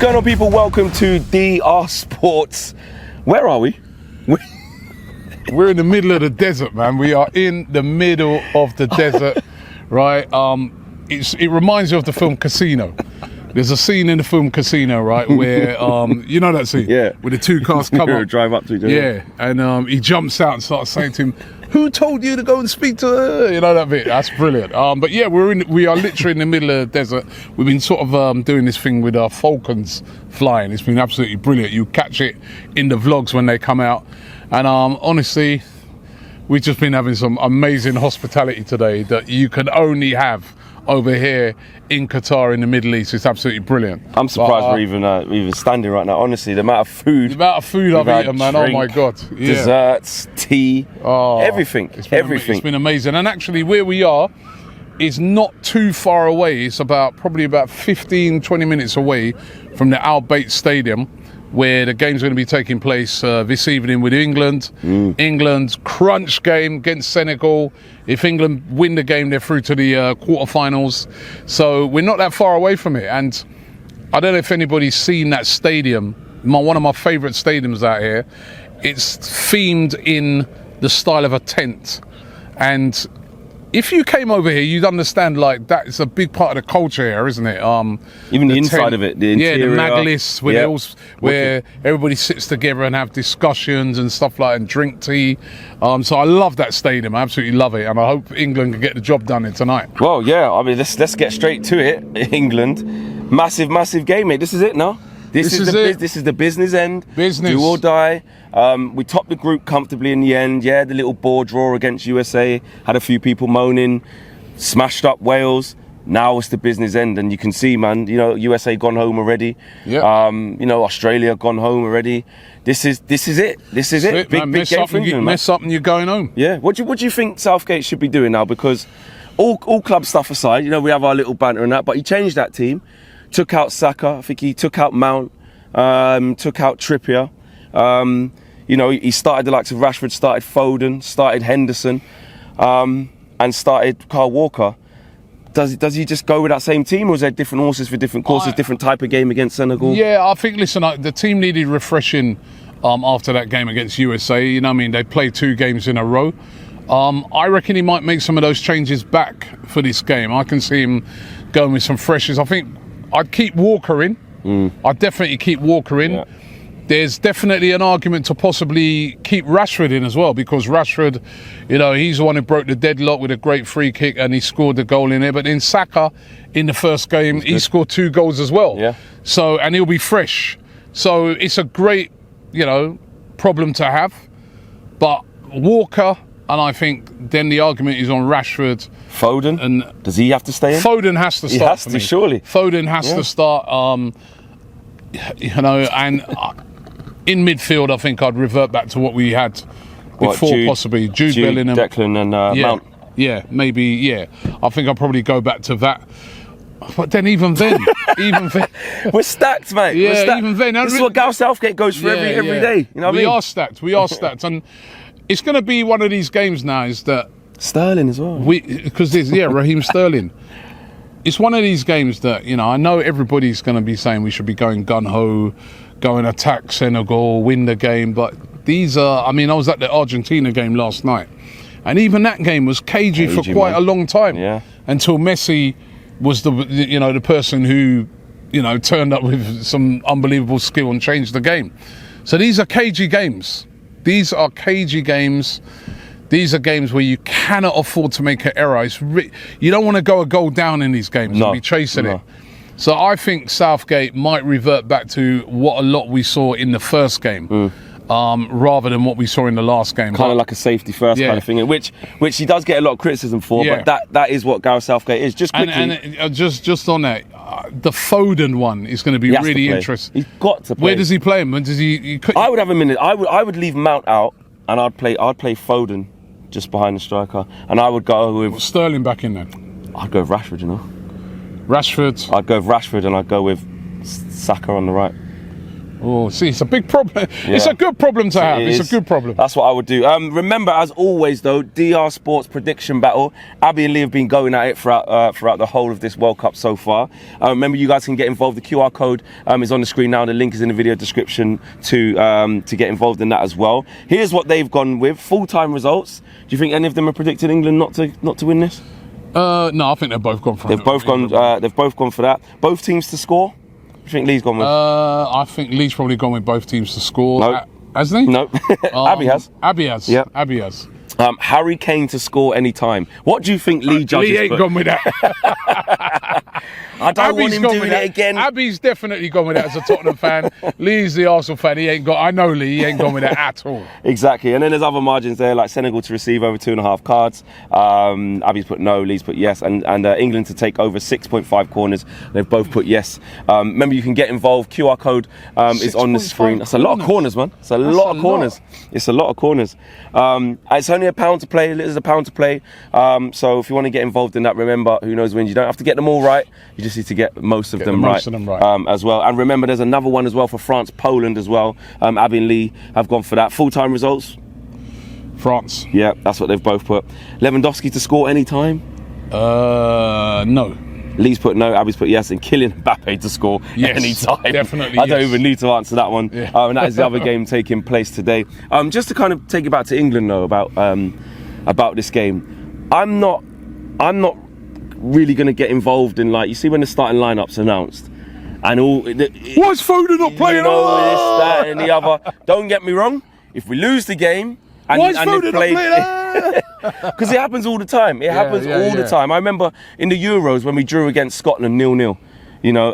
going on, people? Welcome to DR Sports. Where are we? We're in the middle of the desert, man. We are in the middle of the desert, right? It reminds you of the film Casino. There's a scene in the film Casino, right, where you know that scene, yeah, where the two cars come up, drive up to each other. yeah, and he jumps out and starts saying to him, "Who told you to go and speak to her?" You know that bit. That's brilliant. But yeah, we are literally in the middle of the desert. We've been sort of doing this thing with our falcons flying. It's been absolutely brilliant. You catch it in the vlogs when they come out, and honestly, we've just been having some amazing hospitality today that you can only have over here in Qatar in the Middle East. It's absolutely brilliant. I'm surprised we're even standing right now. Honestly, the amount of food I've eaten, man. Drink, oh my God. Yeah. Desserts, tea, everything. It's been amazing. And actually where we are is not too far away. It's probably about 15-20 minutes away from the Al Bayt Stadium, where the game's going to be taking place this evening with England. England's crunch game against Senegal. If England win the game, they're through to the quarterfinals. So we're not that far away from it. And I don't know if anybody's seen that stadium, one of my favourite stadiums out here. It's themed in the style of a tent. And if you came over here, you'd understand, like, that is a big part of the culture here, isn't it? Even the inside tent, of it, the interior. Yeah, the Majlis, where everybody sits together and have discussions and stuff like that, and drink tea. So I love that stadium. I absolutely love it, and I hope England can get the job done here tonight. Well, yeah. I mean, let's get straight to it. England, massive game, mate. This is it now. This is the business end. Business. Do or die. We topped the group comfortably in the end. Yeah, the little ball draw against USA had a few people moaning. Smashed up Wales. Now it's the business end, and you can see, man. You know, USA gone home already. Yeah. You know, Australia gone home already. This is it. This is it. Big game for England. Mess up and you're going home. Yeah. What do you think Southgate should be doing now? Because all club stuff aside, you know, we have our little banter and that, but he changed that team. Took out Saka, I think he took out Mount, took out Trippier. You know, he started the likes of Rashford, started Foden, started Henderson, and started Kyle Walker. Does he just go with that same team, or is there different horses for different courses, different type of game against Senegal? Yeah, I think, listen, the team needed refreshing after that game against USA. You know what I mean? They played 2 games in a row. I reckon he might make some of those changes back for this game. I can see him going with some freshes. I think I'd keep Walker in. I'd definitely keep Walker in. Yeah. There's definitely an argument to possibly keep Rashford in as well, because Rashford, you know, he's the one who broke the deadlock with a great free kick and he scored the goal in there. But in Saka, in the first game, he scored 2 goals as well. Yeah. So, and he'll be fresh. So it's a great, you know, problem to have. But Walker, and I think then the argument is on Rashford. Foden? And does he have to stay in? Foden has to start. He has to, surely. Foden has to start. You know, and in midfield, I think I'd revert back to what we had before, Jude, possibly. Jude Bellingham. Declan and Mount. Yeah, maybe, yeah. I think I'll probably go back to that. But then even then, we're stacked, mate. Yeah, we're stacked. even then. This is what Gareth Southgate goes for every day. You know what I mean? We are stacked. And it's going to be one of these games now, is that Sterling as well. Because there's, Raheem Sterling. It's one of these games that, you know, I know everybody's going to be saying we should be going gun-ho, go and attack Senegal, win the game. But these are, I mean, I was at the Argentina game last night, and even that game was cagey for quite a long time. Yeah. Until Messi was the person who, you know, turned up with some unbelievable skill and changed the game. So these are cagey games. These are cagey games. These are games where you cannot afford to make an error. You don't want to go a goal down in these games and be chasing it. So I think Southgate might revert back to what a lot we saw in the first game, rather than what we saw in the last game. Kind of like a safety first kind of thing, which he does get a lot of criticism for. Yeah. But that is what Gareth Southgate is. Just quickly, and just on that, the Foden one is going to be really interesting. He's got to play. Where does he play him? When does he I would have a minute. I would leave Mount out, and I'd play Foden just behind the striker, and I would go with Sterling back in then. I'd go with Rashford, you know. Rashford. I'd go with Rashford, and I'd go with Saka on the right. Oh, see, it's a big problem. It's a good problem to have. It's a good problem. That's what I would do. Remember, as always, though, DR Sports prediction battle. Abby and Lee have been going at it throughout the whole of this World Cup so far. Remember, you guys can get involved. The QR code is on the screen now. The link is in the video description to get involved in that as well. Here's what they've gone with: full-time results. Do you think any of them are predicted England not to win this? No, I think they've both gone for it. They've both gone for that. Both teams to score. What do you think Lee's gone with? I think Lee's probably gone with both teams to score. No. Hasn't he? No. Abby has. Abby has. Yep. Abby has. Harry Kane to score any time. What do you think Lee judges? Lee ain't gone with that. I don't want him doing it again. Abby's definitely gone with that as a Tottenham fan. Lee's the Arsenal fan. He ain't got. I know Lee. He ain't gone with that at all. Exactly. And then there's other margins there, like Senegal to receive over 2.5 cards. Abby's put no. Lee's put yes. And England to take over 6.5 corners. They've both put yes. Remember, you can get involved. QR code is on the screen. That's a lot of corners, man. It's a lot of corners. It's a lot of corners. It's only £1 to play. It is £1 to play. So if you want to get involved in that, remember, who knows wins. You don't have to get them all right. You just need to get most of them right as well. And remember, there's another one as well for France, Poland as well. Abby and Lee have gone for that. Full-time results. France. Yeah, that's what they've both put. Lewandowski to score any time. No. Lee's put no, Abby's put yes, and Kylian Mbappe to score any time. Definitely. I don't even need to answer that one. Yeah. And that is the other game taking place today. Just to kind of take it back to England though, about this game, I'm not really going to get involved in, like, you see when the starting lineup's announced and all. Why is Foden not playing? This, that, and the other. Don't get me wrong. If we lose the game. And, why is Foden not playing? Because it happens all the time. It happens all the time. I remember in the Euros when we drew against Scotland 0-0,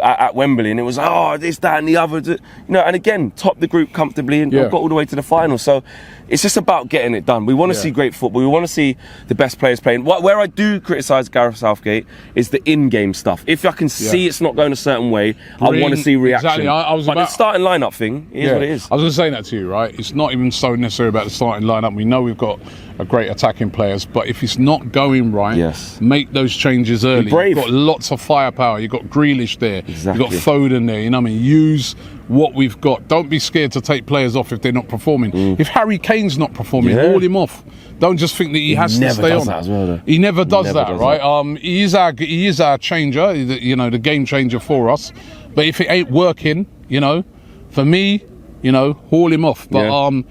at Wembley, and it was this, that, and the other, and again top the group comfortably and got all the way to the final. So it's just about getting it done. We want to see great football. We want to see the best players playing. Where I do criticise Gareth Southgate is the in-game stuff. If I can see it's not going a certain way, I want to see reaction. Exactly. But the starting lineup thing is what it is. I was going to say that to you, right? It's not even so necessarily about the starting lineup. We know we've got a great attacking players, but if it's not going right, make those changes early. You've got lots of firepower. You've got Grealish there. Exactly. You've got Foden there. You know what I mean? Use what we've got. Don't be scared to take players off if they're not performing. If Harry Kane's not performing, haul him off. Don't just think that he has to stay on. That as well, he never does that, right? He is our changer, the game changer for us. But if it ain't working, for me, haul him off. But I'm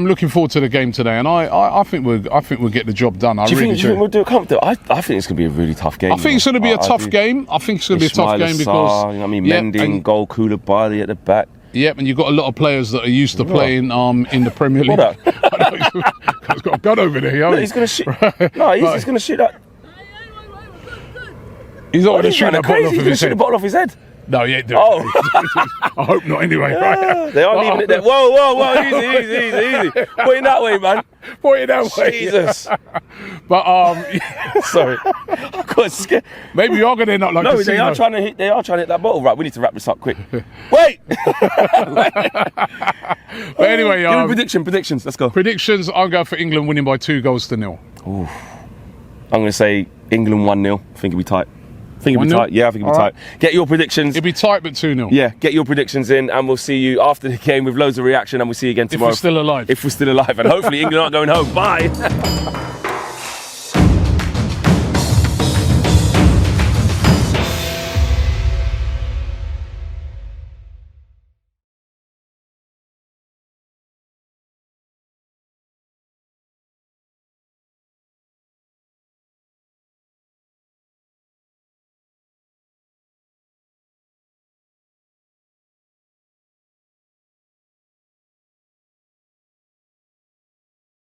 looking forward to the game today, and I think we'll get the job done. Do you think we'll do it comfortably? I think it's going to be a really tough game. I think it's going to be a tough game. I think it's going to be a tough game because Mendy, goal, Koulibaly at the back. Yep, and you've got a lot of players that are used to playing in the Premier League. He's got a gun over there. No, he's going to shoot. No, he's going to shoot that. He's not going to shoot that bottle off of his head. He's going to shoot the bottle off his head. No, he ain't doing it. I hope not anyway, right? They are leaving it there. Whoa, easy. Point it that way, man. Point it that way. Jesus. But, sorry. I got scared. Maybe you're going to end up like they are trying to hit that bottle. Right, we need to wrap this up quick. Wait! But anyway, give me predictions. Let's go. Predictions, I'll go for England winning by 2-0. Oof. I'm going to say England 1-0. I think it'll be tight. I think it'll be tight. Yeah, I think it'll be tight. Get your predictions. It'll be tight, but 2-0. Yeah, get your predictions in, and we'll see you after the game with loads of reaction, and we'll see you again tomorrow. If we're still alive. And hopefully England aren't going home. Bye.